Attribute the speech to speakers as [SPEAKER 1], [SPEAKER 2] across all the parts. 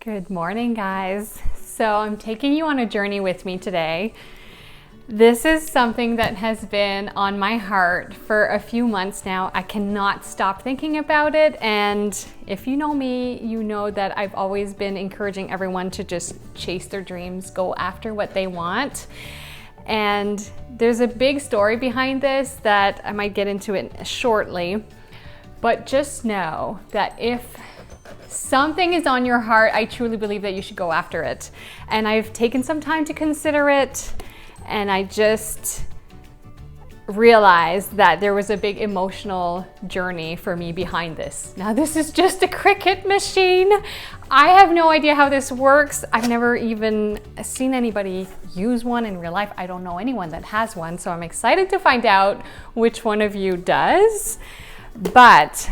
[SPEAKER 1] Good morning, guys. So I'm taking you on a journey with me today. This is something that has been on my heart for a few months now. I cannot stop thinking about it. And if you know me, you know that I've always been encouraging everyone to just chase their dreams, go after what they want. And there's a big story behind this that I might get into it shortly. But just know that if something is on your heart, I truly believe that you should go after it. And I've taken some time to consider it, and I just realized that there was a big emotional journey for me behind this. Now, this is just a Cricut machine. I have no idea how this works. I've never even seen anybody use one in real life. I don't know anyone that has one, so I'm excited to find out which one of you does. But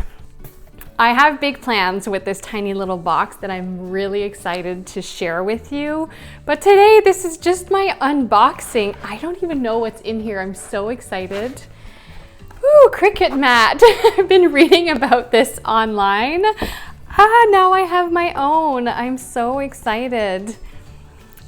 [SPEAKER 1] I have big plans with this tiny little box that I'm really excited to share with you. But today, this is just my unboxing. I don't even know what's in here. I'm so excited. Ooh, Cricut mat. I've been reading about this online. Now I have my own. I'm so excited.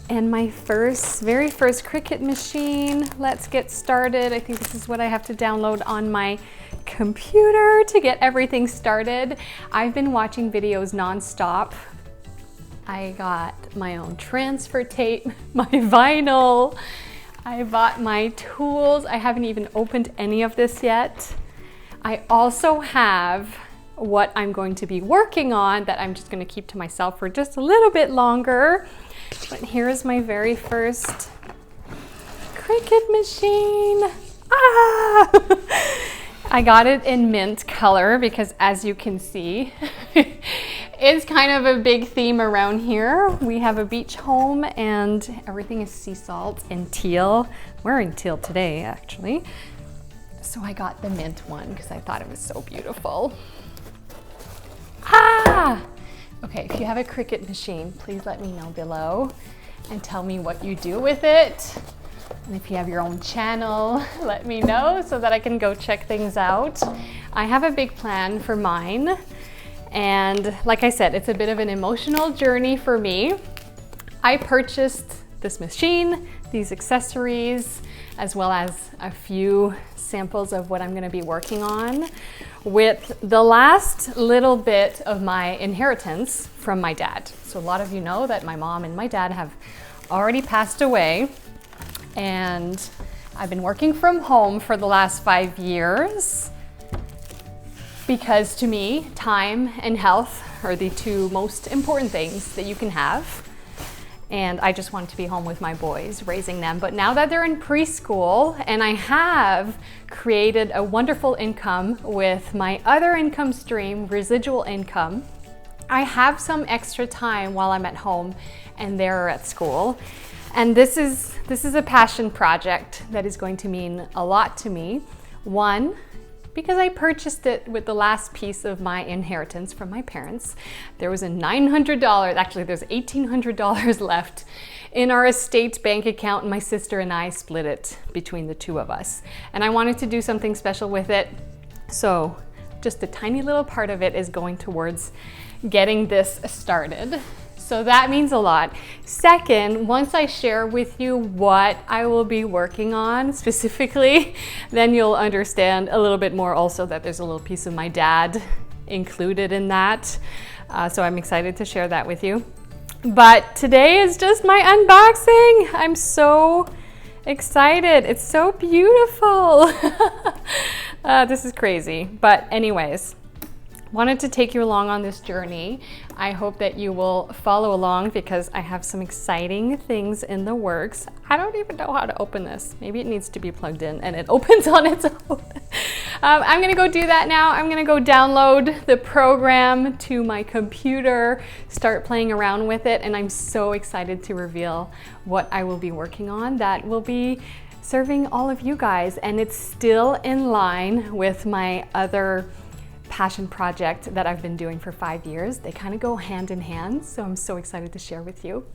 [SPEAKER 1] And my very first Cricut machine. Let's get started. I think this is what I have to download on my computer to get everything started. I've been watching videos nonstop. I got my own transfer tape, my vinyl. I bought my tools. I haven't even opened any of this yet. I also have what I'm going to be working on that I'm just going to keep to myself for just a little bit longer. But here's my very first Cricut machine. I got it in mint color because, as you can see, it's kind of a big theme around here. We have a beach home and everything is sea salt and teal. I'm wearing teal today, actually. So I got the mint one because I thought it was so beautiful. Okay, if you have a Cricut machine, please let me know below and tell me what you do with it. And if you have your own channel, let me know so that I can go check things out. I have a big plan for mine. And like I said, it's a bit of an emotional journey for me. I purchased this machine, these accessories, as well as a few samples of what I'm going to be working on with the last little bit of my inheritance from my dad. So a lot of you know that my mom and my dad have already passed away. And I've been working from home for the last 5 years because to me, time and health are the two most important things that you can have. And I just wanted to be home with my boys, raising them. But now that they're in preschool and I have created a wonderful income with my other income stream, residual income, I have some extra time while I'm at home and they're at school. And this is a passion project that is going to mean a lot to me. One, because I purchased it with the last piece of my inheritance from my parents. There was a $900, actually there's $1,800 left in our estate bank account, and my sister and I split it between the two of us. And I wanted to do something special with it. So just a tiny little part of it is going towards getting this started. So that means a lot. Second, once I share with you what I will be working on specifically, then you'll understand a little bit more also that there's a little piece of my dad included in that. So I'm excited to share that with you. But today is just my unboxing. I'm so excited. It's so beautiful. This is crazy. But anyways, wanted to take you along on this journey. I hope that you will follow along because I have some exciting things in the works. I don't even know how to open this. Maybe it needs to be plugged in and it opens on its own. I'm gonna go do that now. I'm gonna go download the program to my computer, start playing around with it, and I'm so excited to reveal what I will be working on that will be serving all of you guys. And it's still in line with my other passion project that I've been doing for 5 years. They kind of go hand in hand, so I'm so excited to share with you.